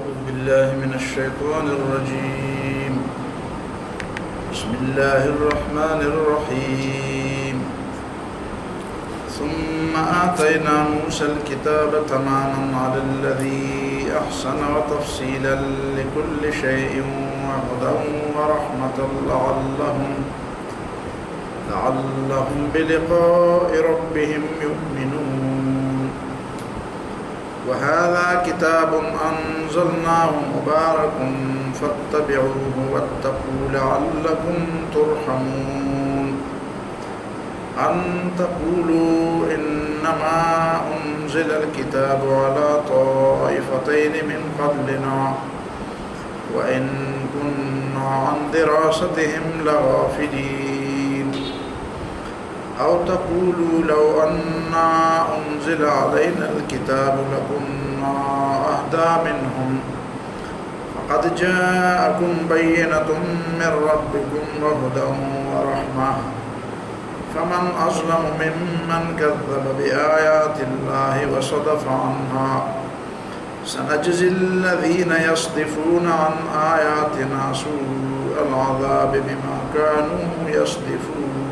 أعوذ بالله من الشيطان الرجيم. بسم الله الرحمن الرحيم. ثم آتينا موسى الكتاب تماما على الذي أحسن وتفصيلا لكل شيء وهدى ورحمة لعلهم بلقاء ربهم يؤمنون. وهذا كتاب أنزلناه مبارك فاتبعوه واتقوا لعلكم ترحمون. أن تقولوا إنما أنزل الكتاب على طائفتين من قبلنا وإن كنا عن دراستهم لغافلين. أو تقولوا لو أنا أنزل علينا الكتاب لكنا أهدى منهم فقد جاءكم بينة من ربكم وهدى ورحمة فمن أظلم ممن كذب بآيات الله وصدف عنها. سنجزي الذين يصدفون عن آياتنا سوء العذاب بما كانوا يصدفون.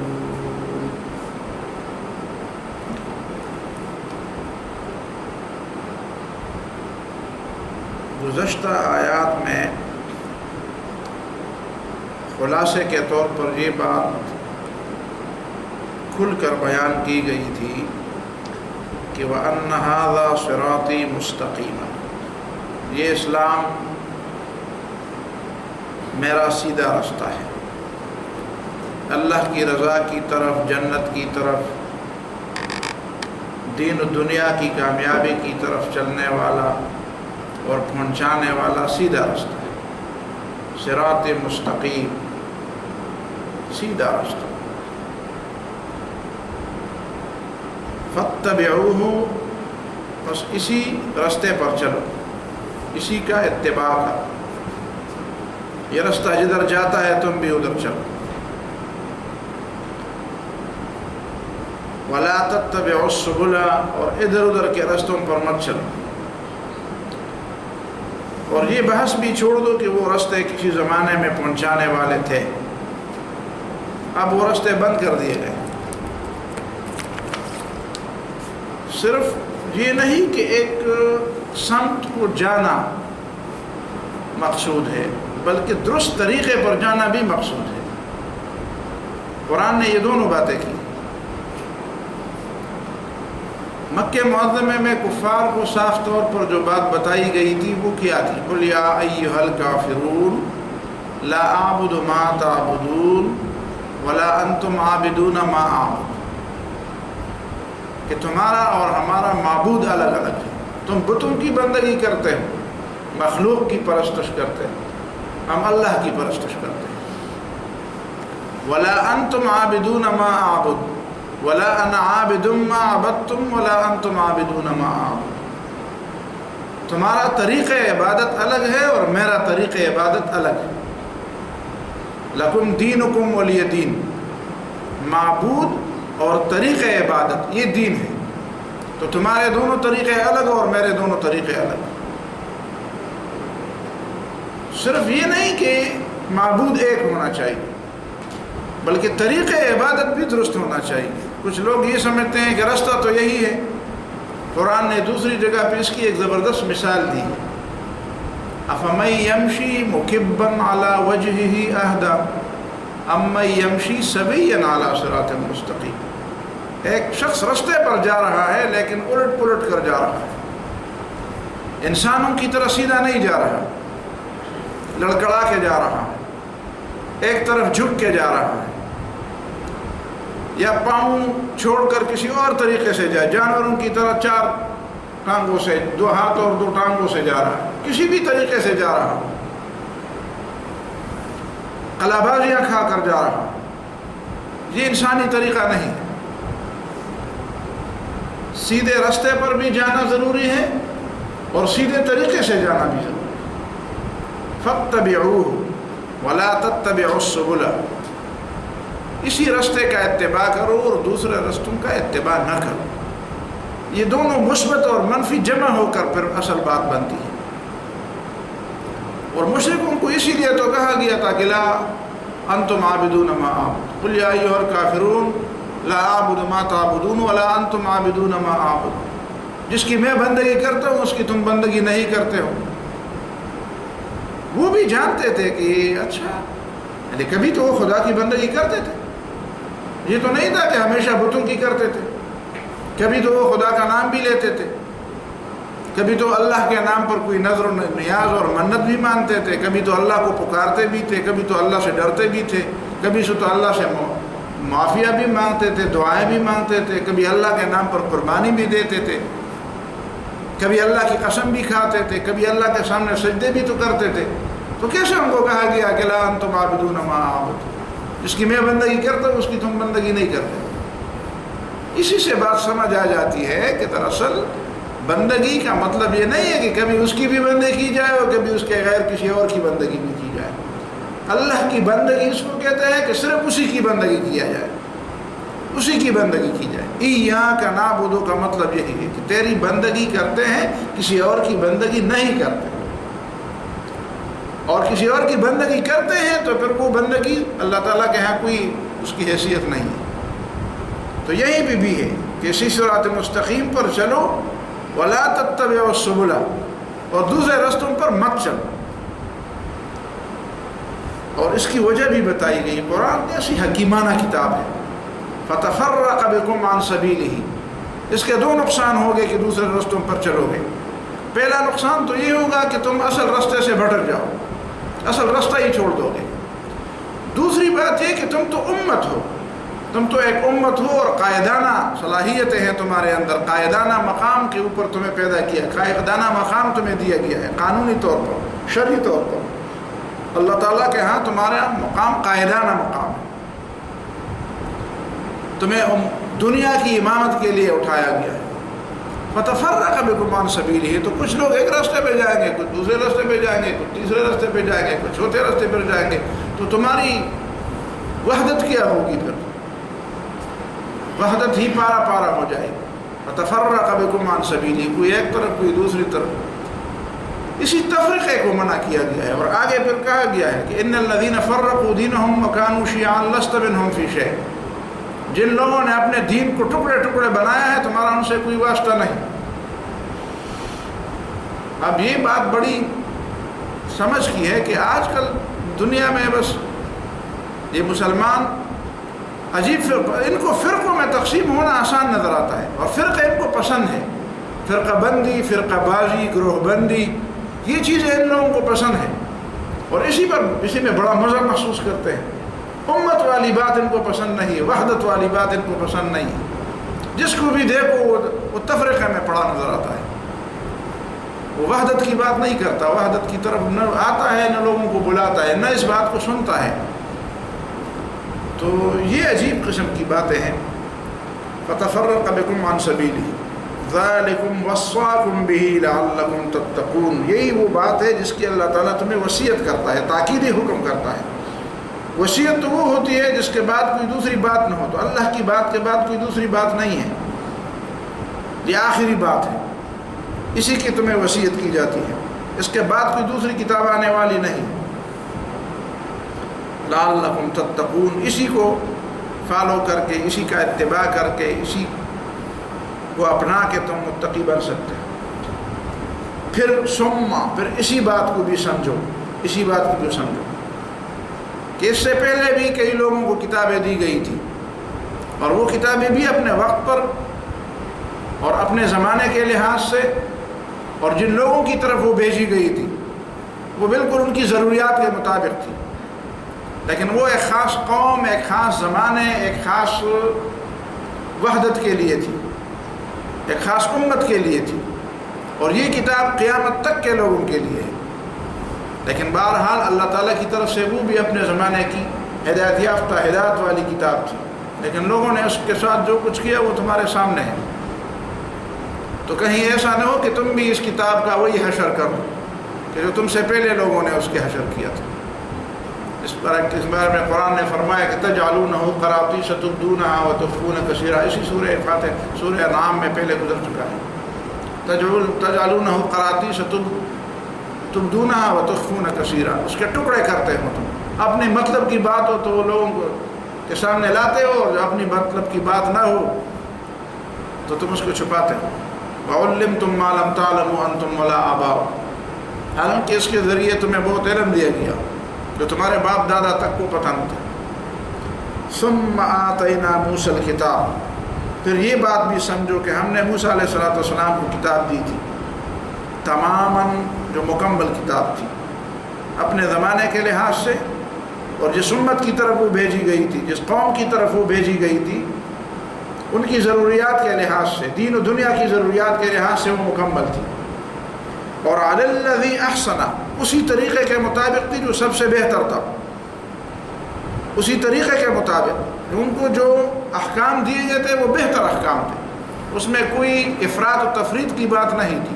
گزشتہ آیات میں خلاصے کے طور پر یہ بات کھل کر بیان کی گئی تھی کہ وَأَنَّ هَذَا صِرَاطِي مُسْتَقِيمًا، یہ اسلام میرا سیدھا رستہ ہے، اللہ کی رضا کی طرف، جنت کی طرف، دین و دنیا کی کامیابی کی طرف چلنے والا اور پہنچانے والا سیدھا رستہ ہے۔ صراط مستقیم، سیدھا رستہ۔ فاتبعوہ، بس اسی رستے پر چلو، اسی کا اتباع کرو۔ یہ رستہ جدھر جاتا ہے تم بھی ادھر چلو۔ ولا تتبعوا السبل، اور ادھر ادھر کے رستوں پر مت چلو۔ اور یہ بحث بھی چھوڑ دو کہ وہ رستے کسی زمانے میں پہنچانے والے تھے، اب وہ رستے بند کر دیے گئے۔ صرف یہ نہیں کہ ایک سمت کو جانا مقصود ہے، بلکہ درست طریقے پر جانا بھی مقصود ہے۔ قرآن نے یہ دونوں باتیں کی۔ مکہ معظمہ میں کفار کو صاف طور پر جو بات بتائی گئی تھی وہ کیا تھی؟ قُلْ يَا أَيُّهَا الْكَافِرُونَ لَا أَعْبُدُ مَا تَعْبُدُونَ وَلَا أَنْتُمْ عَابِدُونَ مَا أَعْبُدُ، کہ تمہارا اور ہمارا معبود الگ الگ ہے۔ تم بتوں کی بندگی کرتے ہو، مخلوق کی پرستش کرتے ہو، ہم اللہ کی پرستش کرتے ہیں۔ وَلَا أَنْتُمْ عَابِدُونَ مَا أَعْبُدُ وَلَا أَنَا عَابِدٌ مَا عَبَدتُّمْ وَلَا أَنْتُمْ عَابِدُونَ مَا أَعْبُدُ، تمہارا طریقہ عبادت الگ ہے اور میرا طریقہ عبادت الگ ہے۔ لَكُمْ دِينُكُمْ وَلِيَ دِينِ، معبود اور طریقہ عبادت یہ دین ہے، تو تمہارے دونوں طریقے الگ اور میرے دونوں طریقے الگ۔ صرف یہ نہیں کہ معبود ایک ہونا چاہیے، بلکہ طریقہ عبادت بھی درست ہونا چاہیے۔ کچھ لوگ یہ سمجھتے ہیں کہ رستہ تو یہی ہے۔ قرآن نے دوسری جگہ پہ اس کی ایک زبردست مثال دی ہے۔ أَفَمَن يَمْشِي مُكِبًّا عَلَى وَجْهِهِ أَهْدَىٰ أَمَّن يَمْشِي سَوِيًّا عَلَى صِرَاطٍ مُسْتَقِيمٍ، ایک شخص رستے پر جا رہا ہے لیکن الٹ پلٹ کر جا رہا ہے، انسانوں کی طرح سیدھا نہیں جا رہا، لڑکڑا کے جا رہا ہے، ایک طرف جھک کے جا رہا ہے، یا پاؤں چھوڑ کر کسی اور طریقے سے جائے، جانوروں کی طرح چار ٹانگوں سے، دو ہاتھ اور دو ٹانگوں سے جا رہا ہے، کسی بھی طریقے سے جا رہا، قلابازیاں کھا کر جا رہا، یہ انسانی طریقہ نہیں۔ سیدھے رستے پر بھی جانا ضروری ہے اور سیدھے طریقے سے جانا بھی ضروری ہے۔ فَاتَّبِعُوهُ وَلَا تَتَّبِعُوا السُّبُلَ، اسی رستے کا اتباع کرو اور دوسرے رستوں کا اتباع نہ کرو۔ یہ دونوں مثبت اور منفی جمع ہو کر پھر اصل بات بنتی ہے۔ اور مشرکوں کو اسی لیے تو کہا گیا تھا کہ لا انتم عابدون ما اعبد قل یا ایھا الکافرون لا اعبد ما تعبدون ولا انتم عابدون ما اعبد، جس کی میں بندگی کرتا ہوں اس کی تم بندگی نہیں کرتے ہو۔ وہ بھی جانتے تھے کہ اچھا کبھی تو وہ خدا کی بندگی کرتے تھے، یہ تو نہیں تھا کہ ہمیشہ بتوں کی کرتے تھے، کبھی تو وہ خدا کا نام بھی لیتے تھے، کبھی تو اللہ کے نام پر کوئی نظر و نیاز اور منت بھی مانتے تھے، کبھی تو اللہ کو پکارتے بھی تھے، کبھی تو اللہ سے ڈرتے بھی تھے، کبھی تو اللہ سے معافیہ بھی مانگتے تھے، دعائیں بھی مانگتے تھے، کبھی اللہ کے نام پر قربانی بھی دیتے تھے، کبھی اللہ کی قسم بھی کھاتے تھے، کبھی اللہ کے سامنے سجدے بھی تو کرتے تھے۔ تو کیسے ان کو کہا گیا کہ لا انتم عابدون ما اعبد، جس کی میں بندگی کرتا ہوں اس کی تم بندگی نہیں کرتے؟ اسی سے بات سمجھ آ جاتی ہے کہ دراصل بندگی کا مطلب یہ نہیں ہے کہ کبھی اس کی بھی بندگی کی جائے اور کبھی اس کے غیر کسی اور کی بندگی بھی کی جائے۔ اللہ کی بندگی اس کو کہتے ہیں کہ صرف اسی کی بندگی کیا جائے، اسی کی بندگی کی جائے۔ ایاک نعبد کا مطلب یہی ہے کہ تیری بندگی کرتے ہیں، کسی اور کی بندگی نہیں کرتے، اور کسی اور کی بندگی کرتے ہیں تو پھر وہ بندگی اللہ تعالیٰ کے ہاں کوئی اس کی حیثیت نہیں ہے۔ تو یہی بھی ہے کہ اسی صراط مستقیم پر چلو، ولا تتبعوا السبل، اور دوسرے رستوں پر مت چلو۔ اور اس کی وجہ بھی بتائی گئی، قرآن ایسی حکیمانہ کتاب ہے۔ فتفرق بکم عن سبیلہ، اس کے دو نقصان ہو گئے کہ دوسرے رستوں پر چلو گے۔ پہلا نقصان تو یہ ہوگا کہ تم اصل رستے سے بھٹک جاؤ، اصل رستہ ہی چھوڑ دو گے۔ دوسری بات یہ کہ تم تو امت ہو، تم تو ایک امت ہو اور قائدانہ صلاحیتیں ہیں تمہارے اندر، قائدانہ مقام کے اوپر تمہیں پیدا کیا، قائدانہ مقام تمہیں دیا گیا ہے، قانونی طور پر، شرعی طور پر اللہ تعالیٰ کے ہاں تمہارا مقام قائدانہ مقام ہے۔ تمہیں دنیا کی امامت کے لیے اٹھایا گیا ہے۔ فتفرق بکم عن سبیلہ، تو کچھ لوگ ایک راستے پہ جائیں گے، کچھ دوسرے راستے پہ جائیں گے، کچھ تیسرے راستے پہ جائیں گے، کچھ چوتھے راستے پہ جائیں گے، تو تمہاری وحدت کیا ہوگی؟ پھر وحدت ہی پارا پارا ہو جائے گی۔ فتفرق بکم عن سبیلہ، کوئی ایک طرف کوئی دوسری طرف، اسی تفرقے کو منع کیا گیا ہے۔ اور آگے پھر کہا گیا ہے کہ ان الذین فرقوا دینہم وکانوا شیعا لست منہم فی شیء، جن لوگوں نے اپنے دین کو ٹکڑے ٹکڑے بنایا ہے تمہارا ان سے کوئی واسطہ نہیں۔ اب یہ بات بڑی سمجھ کی ہے کہ آج کل دنیا میں بس یہ مسلمان عجیب ان کو فرقوں میں تقسیم ہونا آسان نظر آتا ہے، اور فرقے ان کو پسند ہے، فرقہ بندی، فرقہ بازی، گروہ بندی، یہ چیزیں ان لوگوں کو پسند ہیں، اور اسی میں بڑا مزہ محسوس کرتے ہیں۔ امت والی بات ان کو پسند نہیں ہے، وحدت والی بات ان کو پسند نہیں ہے۔ جس کو بھی دیکھو وہ تفرقے میں پڑا نظر آتا ہے، وہ وحدت کی بات نہیں کرتا، وحدت کی طرف نہ آتا ہے، نہ لوگوں کو بلاتا ہے، نہ اس بات کو سنتا ہے۔ تو یہ عجیب قسم کی باتیں ہیں۔ فتفرق بکم عن سبیلہ ذالکم وصاکم بہ لعلکم تتقون، یہی وہ بات ہے جس کی اللہ تعالیٰ تمہیں وصیت کرتا ہے، تاکیدی حکم کرتا ہے۔ وصیت تو وہ ہوتی ہے جس کے بعد کوئی دوسری بات نہ ہو، تو اللہ کی بات کے بعد کوئی دوسری بات نہیں ہے، یہ آخری بات ہے، اسی کی تمہیں وصیت کی جاتی ہے، اس کے بعد کوئی دوسری کتاب آنے والی نہیں۔ لعلکم تتقون، اسی کو فالو کر کے، اسی کا اتباع کر کے، اسی کو اپنا کے تم متقی بن سکتے ہیں۔ پھر اسی بات کو بھی سمجھو، اسی بات کو بھی سمجھو کہ اس سے پہلے بھی کئی لوگوں کو کتابیں دی گئی تھی، اور وہ کتابیں بھی اپنے وقت پر اور اپنے زمانے کے لحاظ سے، اور جن لوگوں کی طرف وہ بھیجی گئی تھی وہ بالکل ان کی ضروریات کے مطابق تھی، لیکن وہ ایک خاص قوم، ایک خاص زمانے، ایک خاص وحدت کے لیے تھی، ایک خاص امت کے لیے تھی، اور یہ کتاب قیامت تک کے لوگوں کے لیے ہے۔ لیکن بہرحال اللہ تعالیٰ کی طرف سے وہ بھی اپنے زمانے کی ہدایت یافتہ، ہدایت والی کتاب تھی، لیکن لوگوں نے اس کے ساتھ جو کچھ کیا وہ تمہارے سامنے ہے۔ تو کہیں ایسا نہ ہو کہ تم بھی اس کتاب کا وہی حشر کرو کہ جو تم سے پہلے لوگوں نے اس کے حشر کیا تھا۔ اس بارے میں قرآن نے فرمایا کہ تجعلونہ قراطیس تبدونہا وتخفون کثیرا، اسی سورہ فاتح، سورہ انعام میں پہلے گزر چکا ہے۔ تجعلونہ قراطیس تبدونها وتخفون کثیرا، اس کے ٹکڑے کرتے ہو تم، اپنی مطلب کی بات ہو تو لوگوں کے سامنے لاتے ہو، اور اپنی مطلب کی بات نہ ہو تو تم اس کو چھپاتے ہو. وَعُلِّمْتُمْ مَا لَمْ تَعْلَمُوا أَنْتُمْ وَلَا آبَاؤُكُمْ، حالانکہ اس کے ذریعے تمہیں بہت علم دیا گیا جو تمہارے باپ دادا تک کو پتہ نہیں تھا. ثُمَّ آتَيْنَا مُوسَى الْكِتَابَ، پھر یہ بات بھی سمجھو کہ ہم نے موسیٰ علیہ السلام کو کتاب دی تھی، تماماً جو مکمل کتاب تھی اپنے زمانے کے لحاظ سے، اور جس امت کی طرف وہ بھیجی گئی تھی، جس قوم کی طرف وہ بھیجی گئی تھی، ان کی ضروریات کے لحاظ سے، دین و دنیا کی ضروریات کے لحاظ سے وہ مکمل تھی. اور علی الذی احسن، اسی طریقے کے مطابق تھی جو سب سے بہتر تھا، اسی طریقے کے مطابق ان کو جو احکام دیے گئے تھے وہ بہتر احکام تھے، اس میں کوئی افراط و تفریط کی بات نہیں تھی،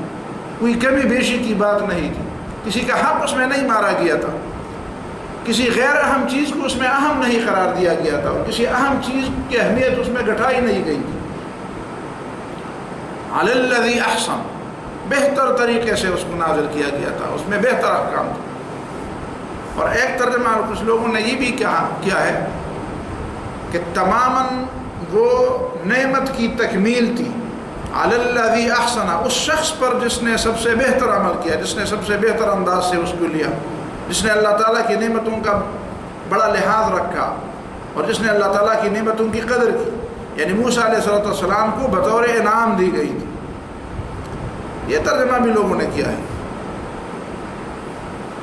کوئی کمی بیشی کی بات نہیں تھی، کسی کا حق اس میں نہیں مارا گیا تھا، کسی غیر اہم چیز کو اس میں اہم نہیں قرار دیا گیا تھا، اور کسی اہم چیز کی اہمیت اس میں گھٹائی نہیں گئی تھی. علی الذی احسن، بہتر طریقے سے اس کو نازل کیا گیا تھا، اس میں بہتر احکام تھا. اور ایک ترجمہ کچھ لوگوں نے یہ بھی کیا ہے کہ تماماً وہ نعمت کی تکمیل تھی. علی الذی احسن، اس شخص پر جس نے سب سے بہتر عمل کیا، جس نے سب سے بہتر انداز سے اس کو لیا، جس نے اللہ تعالیٰ کی نعمتوں کا بڑا لحاظ رکھا، اور جس نے اللہ تعالیٰ کی نعمتوں کی قدر کی. یعنی موسیٰ علیہ السلام کو بطور انعام دی گئی تھی. یہ ترجمہ بھی لوگوں نے کیا ہے،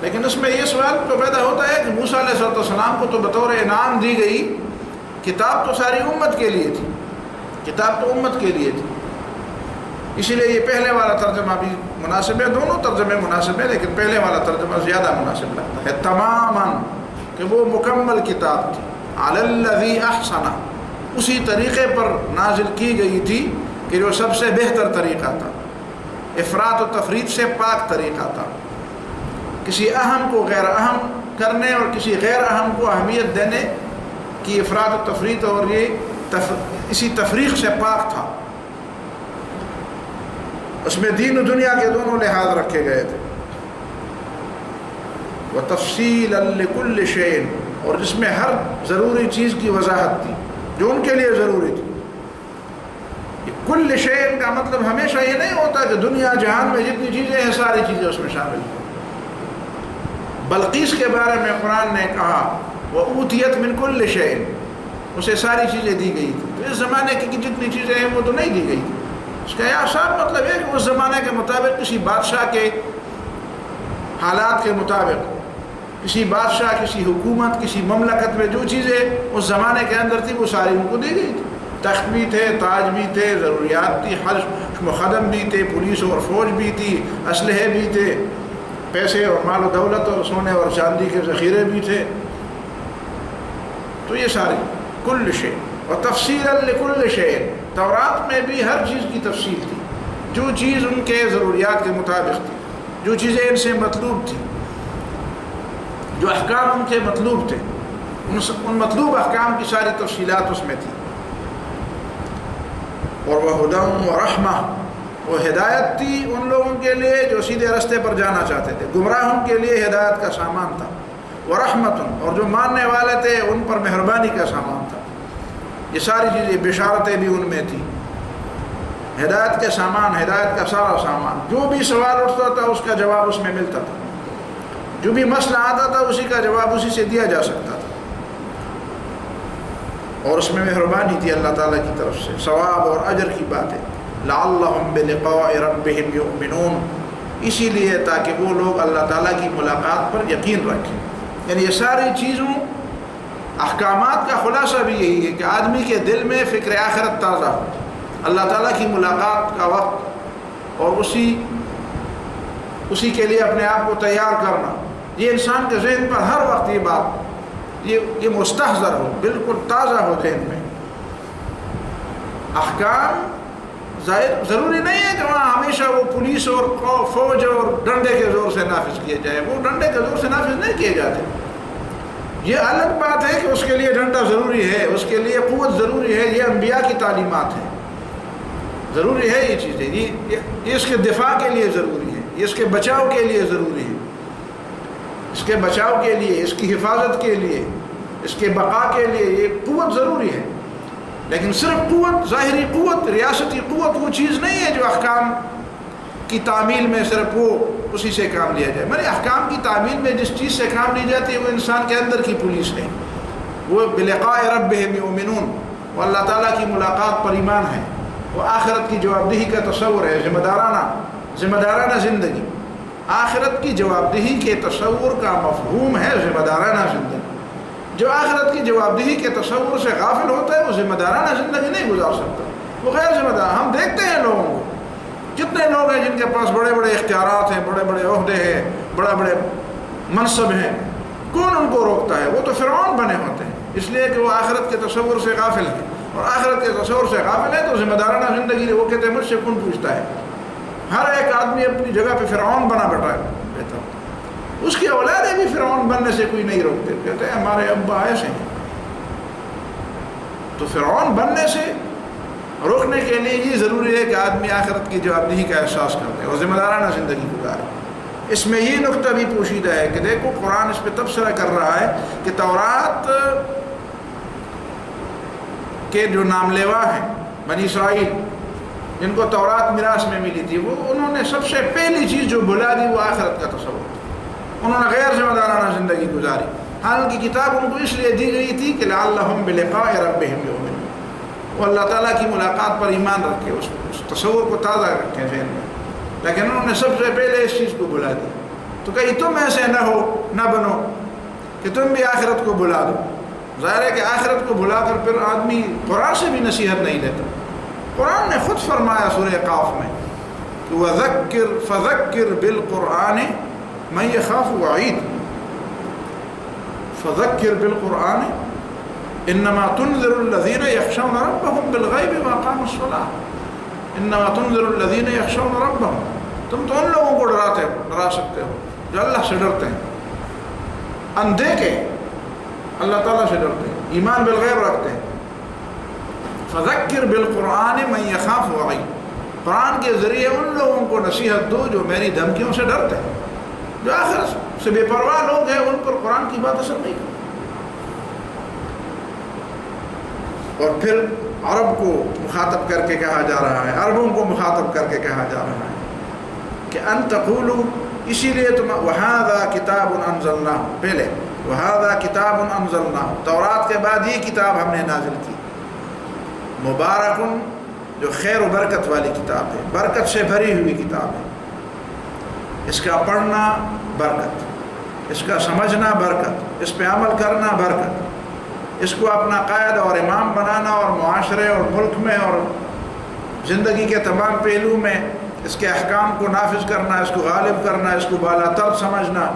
لیکن اس میں یہ سوال تو پیدا ہوتا ہے کہ موسیٰ علیہ السلام کو تو بطور انعام دی گئی، کتاب تو ساری امت کے لیے تھی، کتاب تو امت کے لیے تھی. اسی لیے یہ پہلے والا ترجمہ بھی مناسب ہے، دونوں ترجمے مناسب ہیں، لیکن پہلے والا ترجمہ زیادہ مناسب لگتا ہے. تماماً کہ وہ مکمل کتاب تھی، علی الذی احسن، اسی طریقے پر نازل کی گئی تھی کہ جو سب سے بہتر طریقہ تھا، افراط و تفریط سے پاک طریقہ تھا، کسی اہم کو غیر اہم کرنے اور کسی غیر اہم کو اہمیت دینے کی افراط و تفریط اور یہ اسی تفریق سے پاک تھا. اس میں دین و دنیا کے دونوں لحاظ رکھے گئے تھے. وَتَفْصِيلًا لِكُلِّ شَيْءٍ، اور جس میں ہر ضروری چیز کی وضاحت تھی جو ان کے لیے ضروری تھی. کل شیء کا مطلب ہمیشہ یہ نہیں ہوتا کہ دنیا جہان میں جتنی چیزیں ہیں ساری چیزیں اس میں شامل ہیں. بلقیس کے بارے میں قرآن نے کہا وَأُوتِيَتْ مِنْ كُلِّ شَيْءٍ، اسے ساری چیزیں دی گئی تھی. تو اس زمانے کی جتنی چیزیں ہیں وہ تو نہیں دی گئی تھی. اس کا یہ صاف مطلب ہے کہ اس زمانے کے مطابق کسی بادشاہ کے حالات کے مطابق، کسی بادشاہ، کسی حکومت، کسی مملکت میں جو چیزیں اس زمانے کے اندر تھی وہ ساری ان کو دی گئی تھی. تخت بھی تھے، تاج بھی تھے، ضروریات تھی، حج مخدم بھی تھے، پولیس اور فوج بھی تھی، اسلحے بھی تھے، پیسے اور مال و دولت اور سونے اور چاندی کے ذخیرے بھی تھے. تو یہ ساری کل شے. اور تفصیلا لکل شے، تورات میں بھی ہر چیز کی تفصیل تھی، جو چیز ان کے ضروریات کے مطابق تھی، جو چیزیں ان سے مطلوب تھی، جو احکام ان کے مطلوب تھے، ان مطلوب احکام کی ساری تفصیلات اس میں تھی. اور وہ ہدی و رحمہ، وہ ہدایت تھی ان لوگوں کے لیے جو سیدھے راستے پر جانا چاہتے تھے، گمراہوں کے لیے ہدایت کا سامان تھا. وہ رحمت، اور جو ماننے والے تھے ان پر مہربانی کا سامان تھا. یہ ساری چیزیں، بشارتیں بھی ان میں تھیں، ہدایت کے سامان، ہدایت کا سارا سامان. جو بھی سوال اٹھتا تھا اس کا جواب اس میں ملتا تھا، جو بھی مسئلہ آتا تھا اسی کا جواب اسی سے دیا جا سکتا تھا. اور اس میں مہربانی تھی اللہ تعالیٰ کی طرف سے، ثواب اور اجر کی بات ہے. لعلہم بلقاء ربہم یؤمنون، اسی لیے تاکہ وہ لوگ اللہ تعالیٰ کی ملاقات پر یقین رکھیں. یعنی یہ ساری چیزوں، احکامات کا خلاصہ بھی یہی ہے کہ آدمی کے دل میں فکر آخرت تازہ ہو، اللہ تعالیٰ کی ملاقات کا وقت، اور اسی کے لیے اپنے آپ کو تیار کرنا. یہ انسان کے ذہن پر ہر وقت یہ بات، یہ مستحضر ہو، بالکل تازہ ہو ذہن میں. احکام ضروری نہیں ہے کہ وہاں ہمیشہ وہ پولیس اور فوج اور ڈنڈے کے زور سے نافذ کیے جائے. وہ ڈنڈے کے زور سے نافذ نہیں کیے جاتے. یہ الگ بات ہے کہ اس کے لیے ڈنڈا ضروری ہے، اس کے لیے قوت ضروری ہے. یہ انبیاء کی تعلیمات ہیں، ضروری ہے یہ چیزیں، یہ اس کے دفاع کے لیے ضروری ہے. یہ اس کے بچاؤ کے لیے ضروری ہے، اس کے بچاؤ کے لیے، اس کی حفاظت کے لیے، اس کے بقا کے لیے یہ قوت ضروری ہے۔ لیکن صرف قوت، ظاہری قوت، ریاستی قوت وہ چیز نہیں ہے جو احکام کی تعمیل میں صرف وہ اسی سے کام لیا جائے۔ میرے احکام کی تعمیل میں جس چیز سے کام لی جاتی ہے وہ انسان کے اندر کی پولیس نہیں، وہ بلقاء ربہم یؤمنون، وہ اللہ تعالیٰ کی ملاقات پر ایمان ہے، وہ آخرت کی جواب دہی کا تصور ہے، ذمہ دارانہ زندگی، آخرت کی جواب دہی کے تصور کا مفہوم ہے ذمہ دارانہ زندگی۔ جو آخرت کی جواب دہی کے تصور سے غافل ہوتا ہے وہ ذمہ دارانہ زندگی نہیں گزار سکتا، وہ غیر ذمہ دار۔ ہم دیکھتے ہیں لوگوں کو، کتنے لوگ ہیں جن کے پاس بڑے بڑے اختیارات ہیں، بڑے بڑے عہدے ہیں، بڑے بڑے منصب ہیں، کون ان کو روکتا ہے؟ وہ تو فرعون بنے ہوتے ہیں، اس لیے کہ وہ آخرت کے تصور سے غافل ہیں، اور آخرت کے تصور سے غافل ہے تو ذمہ دارانہ زندگی وہ کہتے ہیں مجھ سے کون پوچھتا ہے۔ ہر ایک آدمی اپنی جگہ پہ فرعون بنا بیٹھا ہے، اس کی اولادیں بھی فرعون بننے سے کوئی نہیں روکتے، کہتے ہیں ہمارے ابا ایسے ہیں۔ تو فرعون بننے سے روکنے کے لیے یہ ضروری ہے کہ آدمی آخرت کی جوابدہی کا احساس کرتے اور ذمہ دارانہ زندگی گزارے۔ اس میں یہ نقطہ بھی پوشیدہ ہے کہ دیکھو قرآن اس پہ تبصرہ کر رہا ہے کہ تورات کے جو نام لیوا ہیں بنی اسرائیل، جن کو تورات میراث میں ملی تھی، وہ انہوں نے سب سے پہلی چیز جو بھلا دی وہ آخرت کا تصور، انہوں نے غیر ذمہ دارانہ زندگی گزاری۔ حالانکہ کتاب ان کو اس لیے دی گئی تھی کہ لعلہم بلقاء ربہم یؤمنون، وہ اللہ تعالیٰ کی ملاقات پر ایمان رکھے، اس تصور کو تازہ رکھیں ذہن میں، لیکن انہوں نے سب سے پہلے اس چیز کو بھلا دیا۔ تو کہیں تم ایسے نہ بنو کہ تم بھی آخرت کو بھلا دو۔ ظاہر ہے کہ آخرت کو بھلا کر پھر آدمی قرآن سے بھی نصیحت نہیں لیتا۔ قرآن نے خود فرمایا سورہ قاف میں کہ وَذَكِّرْ فَذَكِّرْ بِالْقُرْآنِ مَن يَخَافُ وَعِيدِ، فَذَكِّرْ بِالْقُرْآنِ انما تنذر الذين يخشون ربهم بالغیب واقاموا الصلاة، انما تنذر الذين يخشون ربهم، تم تو ان لوگوں کو ڈرا سکتے ہو جو اللہ سے ڈرتے ہیں، اندیکھے اللہ تعالیٰ سے ڈرتے ہیں، ایمان بالغیب رکھتے ہیں۔ فذکر بالقرآن من یخاف وعید، قرآن کے ذریعے ان لوگوں کو نصیحت دو جو میری دھمکیوں سے ڈرتے ہیں، جو آخرت سے بے پرواہ لوگ ہیں ان پر قرآن کی بات اثر نہیں کرتی۔ اور پھر عرب کو مخاطب کر کے کہا جا رہا ہے، عربوں کو مخاطب کر کے کہا جا رہا ہے کہ ان تقولوا، اسی لیے تم وہذا کتاب انزلناہ، پہلے وہذا کتاب انزلناہ، تورات کے بعد یہ کتاب ہم نے نازل کی، مبارکن، جو خیر و برکت والی کتاب ہے، برکت سے بھری ہوئی کتاب ہے، اس کا پڑھنا برکت، اس کا سمجھنا برکت، اس پہ عمل کرنا برکت، اس کو اپنا قائد اور امام بنانا اور معاشرے اور ملک میں اور زندگی کے تمام پہلو میں اس کے احکام کو نافذ کرنا، اس کو غالب کرنا، اس کو بالا تر سمجھنا،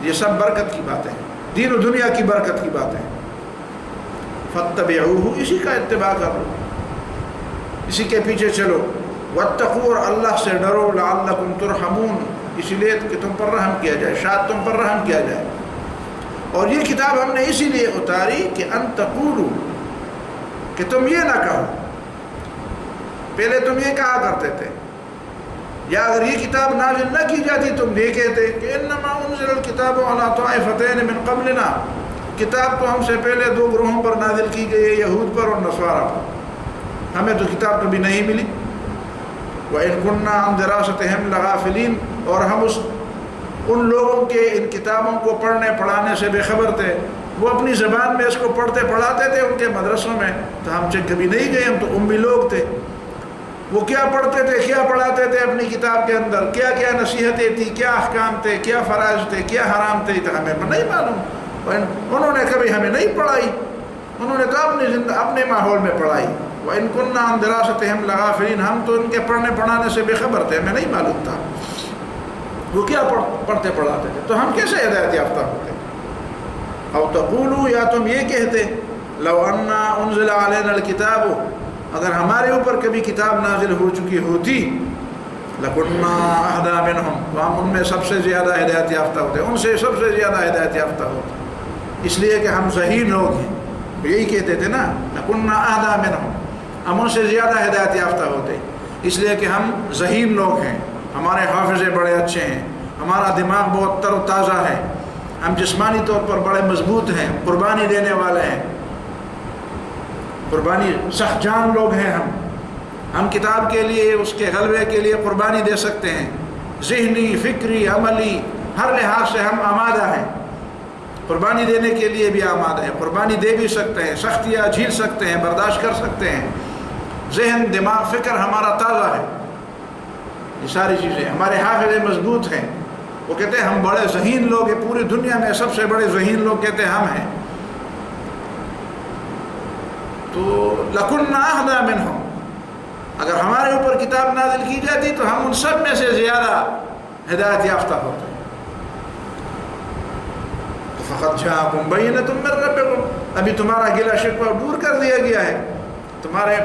یہ سب برکت کی باتیں ہیں، دین و دنیا کی برکت کی باتیں ہیں۔ فاتبعوہ، اسی کا اتباع کرو، اسی کے پیچھے چلو، واتقوا، اور اللہ سے ڈرو، لعلکم ترحمون، اس لیے کہ تم پر رحم کیا جائے، شاید تم پر رحم کیا جائے۔ اور یہ کتاب ہم نے اسی لیے اتاری کہ ان تقولوا، کہ تم یہ نہ کہو، پہلے تم یہ کہا کرتے تھے، یا اگر یہ کتاب نازل نہ کی جاتی تم یہ کہتے کہ انما انزل الکتاب علی طائفتین من قبلنا، کتاب تو ہم سے پہلے دو گروہوں پر نازل کی گئی ہے، یہود پر اور نصارہ پر، ہمیں تو کتاب کبھی نہیں ملی۔ وَإِن كُنَّا عَن دِرَاسَتِهِمْ لَغَافِلِينَ، اور ہم ان لوگوں کے ان کتابوں کو پڑھنے پڑھانے سے بے خبر تھے، وہ اپنی زبان میں اس کو پڑھتے پڑھاتے تھے ان کے مدرسوں میں، تو ہم سے کبھی نہیں گئے، ہم تو امی لوگ تھے۔ وہ کیا پڑھتے تھے، کیا پڑھاتے تھے اپنی کتاب کے اندر، کیا کیا نصیحتیں تھیں، کیا احکام تھے، کیا فرائض تھے، کیا حرام تھے، تو ہمیں نہیں معلوم، انہوں نے کبھی ہمیں نہیں پڑھائی، انہوں نے تو اپنے ماحول میں پڑھائی۔ وَإِن كُنَّا عَن دِرَاسَتِهِمْ لَغَافِلِينَ، ہم تو ان کے پڑھنے پڑھانے سے بے خبر تھے، ہمیں نہیں معلوم تھا وہ کیا پڑھتے پڑھاتے تھے، تو ہم کیسے ہدایت یافتہ ہوتے؟ او تقولوا، یا تم یہ کہتے، لو انا انزل علینا الکتاب، اگر ہمارے اوپر کبھی کتاب نازل ہو چکی ہوتی، لکنا اہدی منہم، تو ہم ان میں سب سے زیادہ ہدایت یافتہ ہوتے، ان سے سب سے زیادہ ہدایت یافتہ ہوتے، اس لیے کہ ہم ذہین لوگ ہیں، یہی کہتے تھے نا، لکنا اہدی منہم، ہم ان سے زیادہ ہدایت یافتہ ہوتے، اس لیے کہ ہم ذہین لوگ ہیں، ہمارے حافظے بڑے اچھے ہیں، ہمارا دماغ بہت تر و تازہ ہے، ہم جسمانی طور پر بڑے مضبوط ہیں، قربانی دینے والے ہیں، قربانی سخت جان لوگ ہیں، ہم کتاب کے لیے، اس کے غلبے کے لیے قربانی دے سکتے ہیں، ذہنی، فکری، عملی ہر لحاظ سے ہم آمادہ ہیں، قربانی دینے کے لیے بھی آمادہ ہیں، قربانی دے بھی سکتے ہیں، سختیاں جھیل سکتے ہیں، برداشت کر سکتے ہیں، ذہن، دماغ، فکر ہمارا تازہ ہے، یہ ساری چیزیں، ہمارے حافظے مضبوط ہیں۔ وہ کہتے ہیں ہم بڑے ذہین لوگ ہیں، پوری دنیا میں سب سے بڑے ذہین لوگ کہتے ہیں ہم ہیں۔ تو لَكُنَّا أَهْدَىٰ مِنْهُمْ، اگر ہمارے اوپر کتاب نازل کی جاتی تو ہم ان سب میں سے زیادہ ہدایت یافتہ ہوتے۔ فَقَدْ جَاءَكُمْ بَيِّنَةٌ مِّن رَّبِّكُمْ، ابھی تمہارا گلہ شکوہ دور کر دیا گیا ہے، تمہارے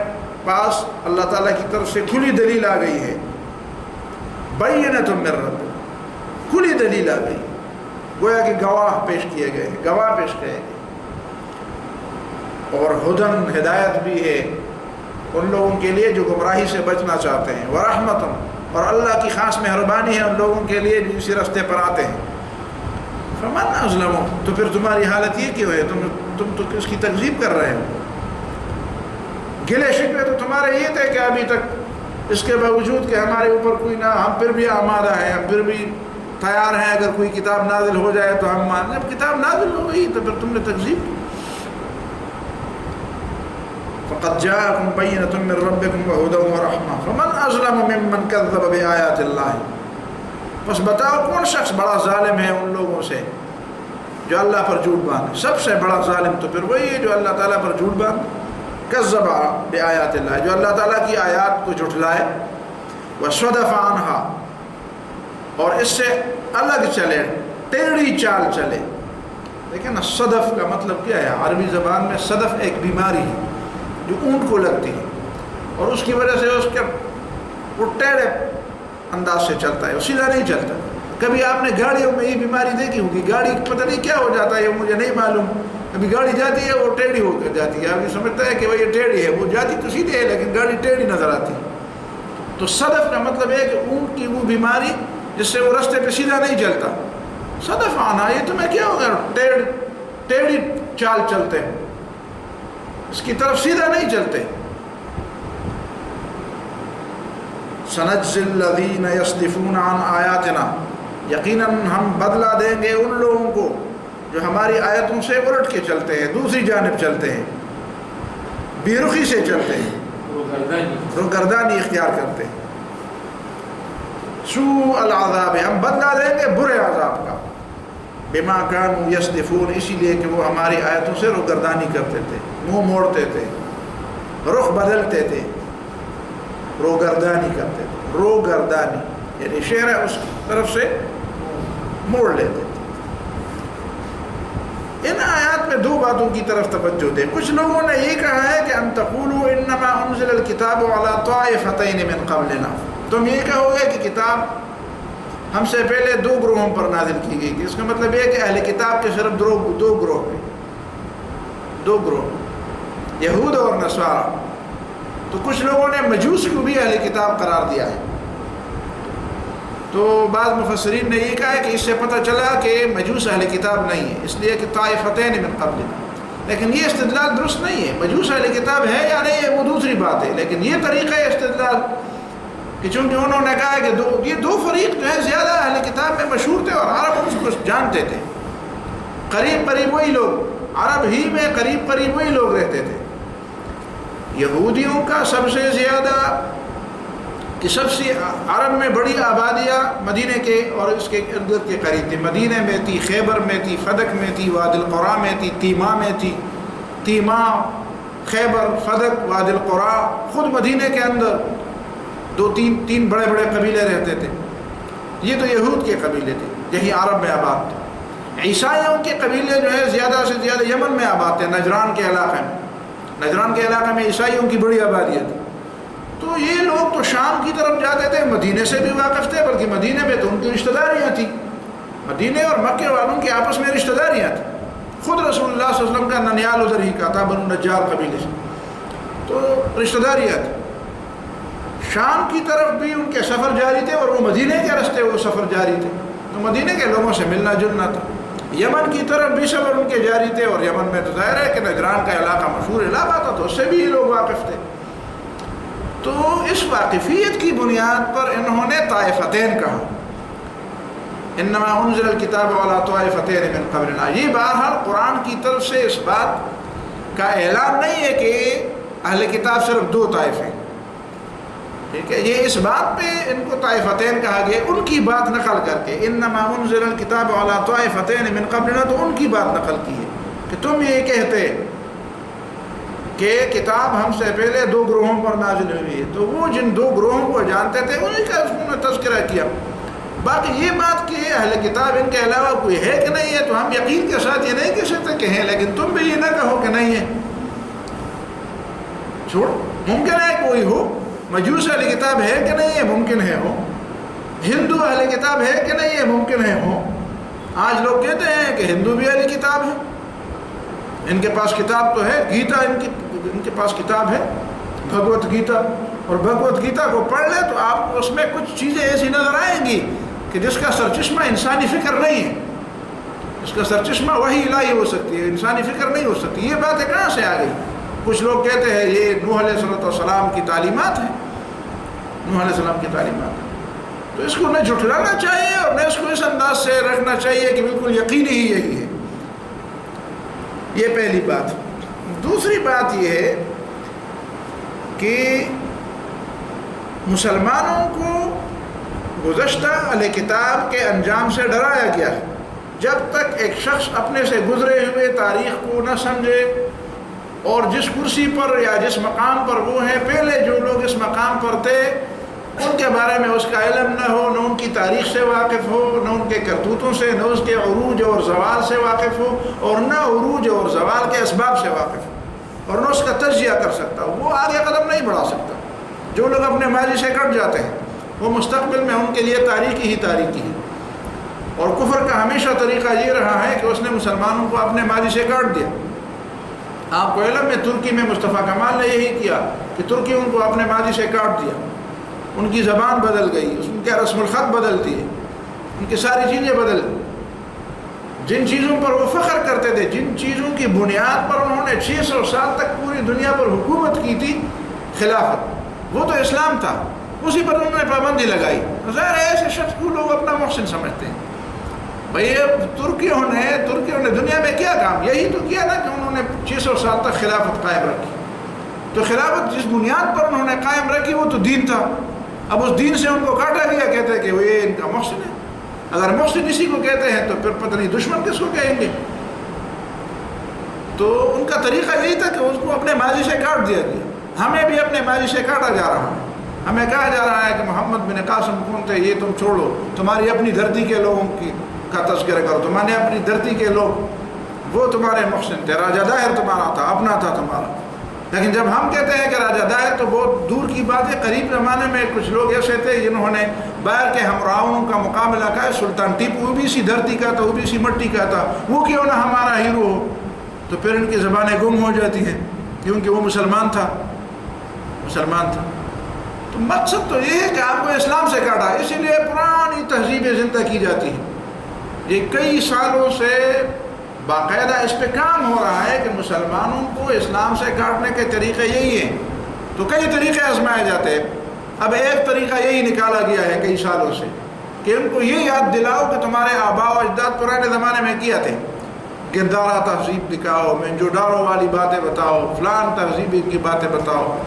پاس اللہ تعالیٰ کی طرف سے کھلی دلیل آ گئی ہے، بَيِّنَةٌ مِّن رَّبِّكُمْ، کھلی دلیل آ گئی، گویا کہ گواہ پیش کیے گئے، گواہ پیش کیے گئے، اور ہدن، ہدایت بھی ہے ان لوگوں کے لیے جو گمراہی سے بچنا چاہتے ہیں، ورحمتٌ، اور اللہ کی خاص مہربانی ہے ان لوگوں کے لیے جو اسی راستے پر آتے ہیں۔ فمن اظلم، تو پھر تمہاری حالت یہ کیوں ہے؟ تم تو اس کی تکذیب کر رہے ہو، گلے شکوے تو تمہارے یہ تھے کہ ابھی تک اس کے باوجود کہ ہمارے اوپر کوئی نہ، ہم پھر بھی آمادہ ہیں، ہم پھر بھی تیار ہیں، اگر کوئی کتاب نازل ہو جائے تو ہم مان، جب کتاب نازل ہو گئی تو پھر تم نے تکذیب کی۔ فَقَدْ جَاءَكُمْ بَيِّنَةٌ مِّن رَّبِّكُمْ وَهُدًى وَرَحْمَةٌ فَمَنْ أَظْلَمُ مِمَّنْ كَذَّبَ بِآيَاتِ اللَّهِ، بس بتاؤ کون شخص بڑا ظالم ہے ان لوگوں سے جو اللہ پر جھوٹ باندھے؟ سب سے بڑا ظالم تو پھر وہی ہے جو اللہ تعالیٰ پر جھوٹ باندھے، کذب بآیات اللہ، جو اللہ تعالیٰ کی آیات کو جھٹلائے، وصدف عنہا، اور اس سے الگ چلے، ٹیڑھی چال چلے۔ دیکھیں نا، صدف کا مطلب کیا ہے؟ عربی زبان میں صدف ایک بیماری ہے جو اونٹ کو لگتی ہے، اور اس کی وجہ سے اس کے وہ ٹیڑھے انداز سے چلتا ہے، وہ سیدھا نہیں چلتا۔ کبھی آپ نے گاڑیوں میں یہ بیماری دیکھی ہوگی، گاڑی پتہ نہیں کیا ہو جاتا ہے، مجھے نہیں معلوم، کبھی گاڑی جاتی ہے وہ ٹیڑھی ہو کر جاتی ہے، آدمی سمجھتا ہے کہ وہ یہ ٹیڑھی ہے، وہ جاتی تو سیدھے ہے لیکن گاڑی ٹیڑھی نظر آتی ہے۔ تو صدف کا مطلب ہے کہ اونٹ کی وہ بیماری جس سے وہ راستے پہ سیدھا نہیں چلتا۔ صدف آنا، یہ تمہیں کیا ہوگا؟ ٹیڑھی چال چلتے ہیں، اس کی طرف سیدھا نہیں چلتے۔ سنجزی الذین یصدفون عن آیاتنا، یقیناً ہم بدلہ دیں گے ان لوگوں کو جو ہماری آیتوں سے الٹ کے چلتے ہیں، دوسری جانب چلتے ہیں، بے رخی سے چلتے ہیں، روگردانی اختیار کرتے ہیں۔ سوء العذاب، ہم بدلہ دیں گے برے عذاب کا، بما کانوا یصدفون، اسی لیے کہ وہ ہماری آیتوں سے روگردانی کرتے تھے، منہ موڑتے تھے، رخ بدلتے تھے، روگردانی کرتے تھے، روگردانی یعنی شعر ہے، اس طرف سے موڑ لیتے تھے۔ ان آیات میں دو باتوں کی طرف توجہ دیں۔ کچھ لوگوں نے یہ کہا ہے کہ ان تقولوا انما انزل الکتاب علی طائفتین من قبلنا، تم یہ کہو گے کہ کتاب ہم سے پہلے دو گروہوں پر نازل کی گئی تھی، اس کا مطلب یہ کہ اہل کتاب کے صرف دو گروہ ہیں، دو گروہ، یہود اور نصارہ۔ تو کچھ لوگوں نے مجوس کو بھی اہل کتاب قرار دیا ہے۔ تو بعض مفسرین نے یہ کہا ہے کہ اس سے پتہ چلا کہ مجوس اہل کتاب نہیں ہے، اس لیے کہ طائفتین من قبلنا، لیکن یہ استدلال درست نہیں ہے۔ مجوس اہل کتاب ہے یا نہیں ہے وہ دوسری بات ہے، لیکن یہ طریقہ استدلال کہ چونکہ انہوں نے کہا ہے کہ یہ دو فریق جو ہے زیادہ اہل کتاب میں مشہور تھے اور عرب اس کو جانتے تھے، قریب وہی لوگ، عرب ہی میں قریب وہی لوگ رہتے تھے۔ یہودیوں کا سب سے زیادہ کہ سب سے عرب میں بڑی آبادیاں مدینے کے اور اس کے ارد گرد کے قریب تھی، مدینے میں تھی، خیبر میں تھی، فدق میں تھی، وادی القرا میں تھی، تیما میں تھی، تیما، خیبر، فدق، وادی القرا، خود مدینے کے اندر تین بڑے قبیلے رہتے تھے۔ یہ تو یہود کے قبیلے تھے، یہی عرب میں آباد تھے۔ عیسائیوں کے قبیلے جو ہے زیادہ سے زیادہ یمن میں آباد تھے، نجران کے علاقے میں عیسائیوں کی بڑی آبادیت تھی۔ تو یہ لوگ تو شام کی طرف جاتے تھے، مدینے سے بھی واقف تھے، بلکہ مدینے میں تو ان کی رشتہ داریاں تھیں، مدینے اور مکے والوں کے آپس میں رشتہ داریاں تھیں۔ خود رسول اللہ صلی اللہ علیہ وسلم کا ننیال ادھر ہی کا تھا، بنو نجار قبیلے سے، تو رشتہ داریاں تھیں۔ شام کی طرف بھی ان کے سفر جاری تھے اور وہ مدینے کے راستے وہ سفر جاری تھے، تو مدینے کے لوگوں سے ملنا جلنا تھا۔ یمن کی طرف بھی سفر ان کے جاری تھے، اور یمن میں تو ظاہر ہے کہ نجران کا علاقہ مشہور علاقہ تھا، تو اس سے بھی یہ لوگ واقف تھے۔ تو اس واقفیت کی بنیاد پر انہوں نے طائفتین کہا، انما انزل الکتاب علی طائفتین من قبلنا۔ یہ بہرحال قرآن کی طرف سے اس بات کا اعلان نہیں ہے کہ اہل کتاب صرف دو طائفے، ٹھیک ہے، یہ اس بات پہ ان کو طائفتین کہا گیا، ان کی بات نقل کر کے، انما انزل الکتاب علی طائفتین من قبلنا، تو ان کی بات نقل کی ہے کہ تم یہ کہتے کہ کتاب ہم سے پہلے دو گروہوں پر نازل ہوئی ہے، تو وہ جن دو گروہوں کو جانتے تھے انہیں کا اس نے تذکرہ کیا۔ باقی یہ بات کہ اہل کتاب ان کے علاوہ کوئی ہے کہ نہیں ہے، تو ہم یقین کے ساتھ یہ نہیں کہہ سکتے کہ ہیں، لیکن تم بھی یہ نہ کہو کہ نہیں ہے۔ چھوڑ، ممکن ہے کوئی ہو، مجوس اہل کتاب ہے کہ نہیں ہے، ممکن ہے ہو، ہندو اہل کتاب ہے کہ نہیں ہے، ممکن ہے ہو۔ آج لوگ کہتے ہیں کہ ہندو بھی اہل کتاب ہے، ان کے پاس کتاب تو ہے، گیتا ان کے پاس کتاب ہے، بھگوت گیتا، اور بھگوت گیتا کو پڑھ لے تو آپ کو اس میں کچھ چیزیں ایسی نظر آئیں گی کہ جس کا سرچشمہ انسانی فکر نہیں ہے، اس کا سرچشمہ وحی الہی ہو سکتی ہے، انسانی فکر نہیں ہو سکتی۔ یہ باتیں کہاں سے آ گئی؟ کچھ لوگ کہتے ہیں یہ نوح علیہ السلام کی تعلیمات ہیں، نوح علیہ السلام کی تعلیمات ہیں، تو اس کو نہ جھٹلانا چاہیے اور نہ اس کو اس انداز سے رکھنا چاہیے کہ بالکل یقینی ہی یہی ہے۔ یہ پہلی بات۔ دوسری بات یہ ہے کہ مسلمانوں کو گزشتہ اہل کتاب کے انجام سے ڈرایا گیا ہے۔ جب تک ایک شخص اپنے سے گزرے ہوئے تاریخ کو نہ سمجھے اور جس کرسی پر یا جس مقام پر وہ ہیں، پہلے جو لوگ اس مقام پر تھے ان کے بارے میں اس کا علم نہ ہو، نہ ان کی تاریخ سے واقف ہو، نہ ان کے کرتوتوں سے، نہ اس کے عروج اور زوال سے واقف ہو، اور نہ عروج اور زوال کے اسباب سے واقف ہو، اور نہ اس کا تجزیہ کر سکتا ہو، وہ آگے قدم نہیں بڑھا سکتا۔ جو لوگ اپنے ماضی سے کٹ جاتے ہیں وہ مستقبل میں ان کے لیے تاریخی ہی تاریخی ہے۔ اور کفر کا ہمیشہ طریقہ یہ رہا ہے کہ اس نے مسلمانوں کو اپنے ماضی سے کاٹ دیا۔ آپ کو علم ہے ترکی میں مصطفیٰ کمال نے یہی کیا کہ ترکی ان کو اپنے ماضی سے کاٹ دیا، ان کی زبان بدل گئی، ان کے رسم الخط بدل دیے، ان کی ساری چیزیں بدل گئی۔ جن چیزوں پر وہ فخر کرتے تھے، جن چیزوں کی بنیاد پر انہوں نے 600 سال تک پوری دنیا پر حکومت کی تھی، خلافت، وہ تو اسلام تھا، اسی پر انہوں نے پابندی لگائی۔ ظاہر ہے ایسے شخص کو لوگ اپنا محسن سمجھتے ہیں۔ بھئی ترکیوں نے دنیا میں کیا کام؟ یہی تو کیا نا کہ انہوں نے 600 سال تک خلافت قائم رکھی۔ تو خلافت جس بنیاد پر انہوں نے قائم رکھی وہ تو دین تھا، اب اس دین سے ان کو کاٹا گیا، کہتے ہیں کہ وہ یہ ان کا محسن ہے۔ اگر محسن اسی کو کہتے ہیں تو پھر پتہ نہیں دشمن کس کو کہیں گے۔ تو ان کا طریقہ یہی تھا کہ اس کو اپنے ماضی سے کاٹ دیا گیا۔ ہمیں بھی اپنے ماضی سے کاٹا جا رہا ہے، ہمیں کہا جا رہا ہے کہ محمد بن قاسم کون تھے، یہ تم چھوڑو، تمہاری اپنی دھرتی کے لوگوں کا تذکرہ کرو، تمہارے اپنی دھرتی کے لوگ وہ تمہارے محسن تھے، راجہ داہر تمہارا تھا، اپنا تھا تمہارا۔ لیکن جب ہم کہتے ہیں کہ راجہ داہر تو بہت دور کی بات ہے، قریب زمانے میں کچھ لوگ ایسے تھے جنہوں نے باہر کے ہمراہوں کا مقابلہ کیا ہے، سلطان ٹیپو وہ بھی اسی دھرتی کا تھا، وہ بھی اسی مٹی کا تھا، وہ کیوں نہ ہمارا ہیرو ہو؟ تو پھر ان کی زبانیں گم ہو جاتی ہیں کیونکہ وہ مسلمان تھا۔ تو مقصد تو یہ ہے کہ آپ کو اسلام سے کاٹا، اسی لیے پرانی تہذیبیں زندہ کی جاتی ہیں۔ یہ کئی سالوں سے باقاعدہ اس پہ کام ہو رہا ہے کہ مسلمانوں کو اسلام سے کاٹنے کے طریقے یہی ہیں۔ تو کئی طریقے آزمائے جاتے ہیں، اب ایک طریقہ یہی نکالا گیا ہے کئی سالوں سے کہ ان کو یہ یاد دلاؤ کہ تمہارے آباء و اجداد پرانے زمانے میں کیا تھے، گردارہ تہذیب دکھاؤ، منجوڈاروں والی باتیں بتاؤ، فلان تہذیب کی باتیں بتاؤ،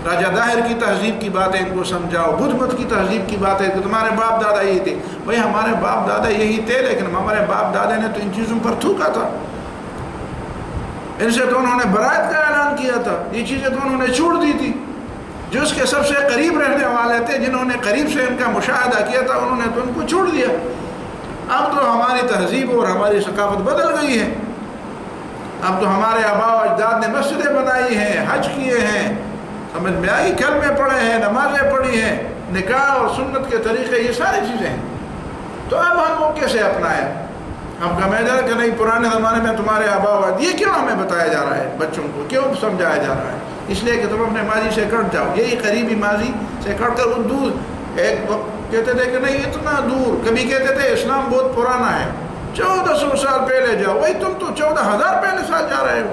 راجہ داہر کی تہذیب کی باتیں ان کو سمجھاؤ، بدھ مت کی تہذیب کی باتیں کہ تمہارے باپ دادا یہی تھے۔ بھئی ہمارے باپ دادا یہی تھے، لیکن ہمارے باپ دادا نے تو ان چیزوں پر تھوکا تھا، ان سے تو انہوں نے برات کا اعلان کیا تھا، یہ چیزیں تو انہوں نے چھوڑ دی تھی۔ جو اس کے سب سے قریب رہنے والے تھے، جنہوں نے قریب سے ان کا مشاہدہ کیا تھا، انہوں نے تو ان کو چھوڑ دیا۔ اب تو ہماری تہذیب اور ہماری ثقافت بدل گئی ہے، اب تو ہمارے آباء و اجداد نے مسجدیں بنائی ہیں، حج کیے ہیں، سمجھ میں آئی، کلمے پڑھے ہیں، نمازیں پڑھی ہیں، نکاح اور سنت کے طریقے، یہ ساری چیزیں ہیں۔ تو اب ہم وہ کیسے اپنائیں؟ ہم کہا جا رہا کہ نہیں پرانے زمانے میں تمہارے آباء و اجداد، یہ کیوں ہمیں بتایا جا رہا ہے؟ بچوں کو کیوں سمجھایا جا رہا ہے؟ اس لیے کہ تم اپنے ماضی سے کٹ جاؤ. یہی قریبی ماضی سے کٹ کر دور. ایک وقت کہتے تھے کہ نہیں اتنا دور, کبھی کہتے تھے اسلام بہت پرانا ہے, 1400 سال پہلے جاؤ. وہی تم تو 14,000 پہلے سال جا رہے ہو.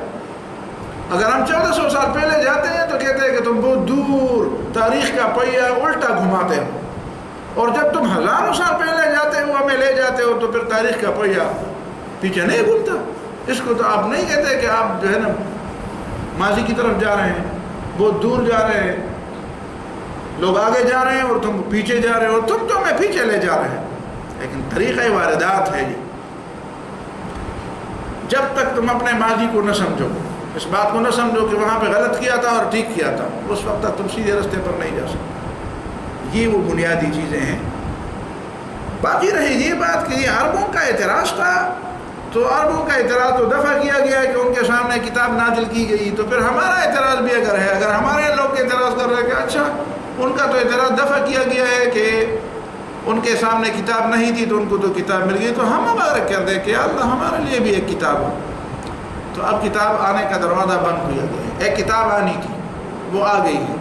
اگر ہم 1400 سال پہلے جاتے ہیں تو کہتے ہیں کہ تم بہت دور, تاریخ کا پہیہ الٹا گھماتے ہو. اور جب تم ہزاروں سال پہلے جاتے ہو ہمیں لے جاتے ہو تو پھر تاریخ کا پہیہ پیچھے نہیں گھومتا. اس کو تو آپ نہیں کہتے کہ آپ جو ہے نا ماضی کی طرف جا رہے ہیں, بہت دور جا رہے ہیں. لوگ آگے جا رہے ہیں اور تم پیچھے جا رہے ہو, اور تم تو ہمیں پیچھے لے جا رہے ہیں. لیکن طریقہ واردات ہے یہ. جب تک تم اپنے ماضی کو نہ سمجھو, اس بات کو نہ سمجھو کہ وہاں پہ غلط کیا تھا اور ٹھیک کیا تھا, اس وقت تک تم سیدھے راستے پر نہیں جا سکتے. یہ وہ بنیادی چیزیں ہیں. باقی رہی یہ بات کہ یہ عربوں کا اعتراض تھا, تو عربوں کا اعتراض تو دفع کیا گیا کہ ان کے سامنے کتاب نازل کی گئی. تو پھر ہمارا اعتراض بھی اگر ہے, اگر ہمارے لوگ اعتراض کر رہے ہیں کہ اچھا ان کا تو اعتراض دفع کیا گیا ہے کہ ان کے سامنے کتاب نہیں تھی تو ان کو تو کتاب مل گئی, تو ہم مبارک کر دیں کہ اللہ ہمارے لیے بھی ایک کتاب ہو. تو اب کتاب آنے کا دروازہ بند کیا گیا ہے. ایک کتاب آنی تھی, وہ آ گئی ہے.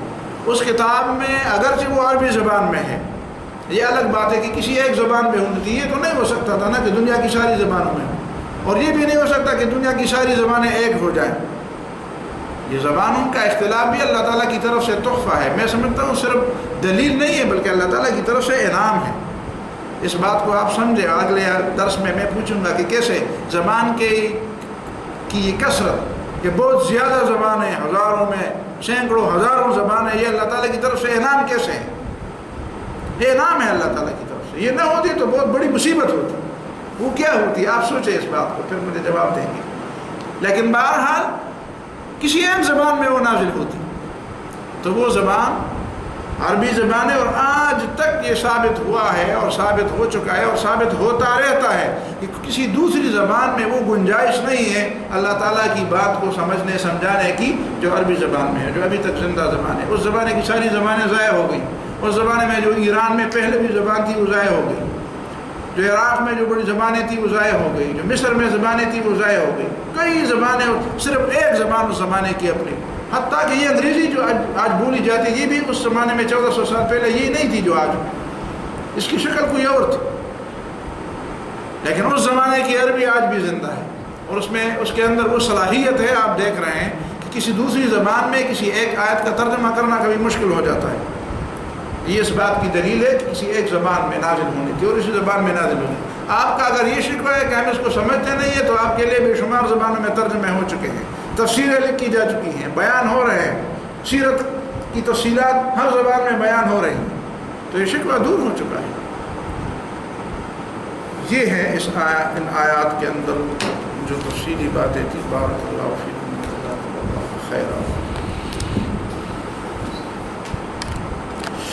اس کتاب میں اگرچہ وہ عربی زبان میں ہے, یہ الگ بات ہے کہ کسی ایک زبان میں ہوتی تھی. یہ تو نہیں ہو سکتا تھا نا کہ دنیا کی ساری زبانوں میں ہو, اور یہ بھی نہیں ہو سکتا کہ دنیا کی ساری زبانیں ایک ہو جائیں. یہ زبانوں کا اختلاف بھی اللہ تعالیٰ کی طرف سے تحفہ ہے. میں سمجھتا ہوں صرف دلیل نہیں ہے بلکہ اللہ تعالیٰ کی طرف سے انعام ہے. اس بات کو آپ سمجھیں. اگلے درس میں پوچھوں گا کہ کیسے زبان کی یہ کثرت, یہ بہت زیادہ زبانیں, ہزاروں میں سینکڑوں ہزاروں زبانیں, یہ اللہ تعالیٰ کی طرف سے انعام کیسے ہے؟ یہ انعام ہے اللہ تعالیٰ کی طرف سے. یہ نہ ہوتی تو بہت بڑی مصیبت ہوتی. وہ کیا ہوتی؟ آپ سوچیں اس بات کو, پھر مجھے جواب دیں گے. لیکن بہرحال کسی ایک زبان میں وہ نازل ہوتی, تو وہ زبان عربی زبان ہے. اور آج تک یہ ثابت ہوا ہے اور ثابت ہو چکا ہے اور ثابت ہوتا رہتا ہے کہ کسی دوسری زبان میں وہ گنجائش نہیں ہے اللہ تعالیٰ کی بات کو سمجھنے سمجھانے کی جو عربی زبان میں ہے, جو ابھی تک زندہ زبان ہے. اس زبانے کی ساری زبانیں ضائع ہو گئی. اس زمانے میں جو ایران میں پہلے بھی زبان تھی وہ ضائع ہو گئی, جو عراق میں جو بڑی زبانیں تھیں وہ ضائع ہو گئی, جو مصر میں زبانیں تھیں وہ ضائع ہو گئی. کئی زبانیں, صرف ایک زبان اس زمانے کی اپنی. حتیٰ کہ یہ انگریزی جو آج بولی جاتی ہے, یہ بھی اس زمانے میں 1400 سال پہلے یہ نہیں تھی جو آج. اس کی شکل کوئی اور تھی. لیکن اس زمانے کی عربی آج بھی زندہ ہے, اور اس کے اندر وہ صلاحیت ہے. آپ دیکھ رہے ہیں کہ کسی دوسری زبان میں کسی ایک آیت کا ترجمہ کرنا کبھی مشکل ہو جاتا ہے. یہ اس بات کی دلیل ہے کہ کسی ایک زبان میں نازل ہونی تھی اور اسی زبان میں نازل ہونی. آپ کا اگر یہ شکوہ ہے کہ ہم اس کو سمجھتے نہیں ہیں, تو آپ کے لیے بے شمار زبانوں میں ترجمے ہو چکے ہیں, تفسیریں لکھی جا چکی ہیں, بیان ہو رہے ہیں, سیرت کی تفصیلات ہر زبان میں بیان ہو رہی ہیں. تو یہ شکوہ دور ہو چکا ہے. یہ ہے ان آیات کے اندر جو تفصیلی باتیں تھیں. بارک اللہ فیکم, خیر.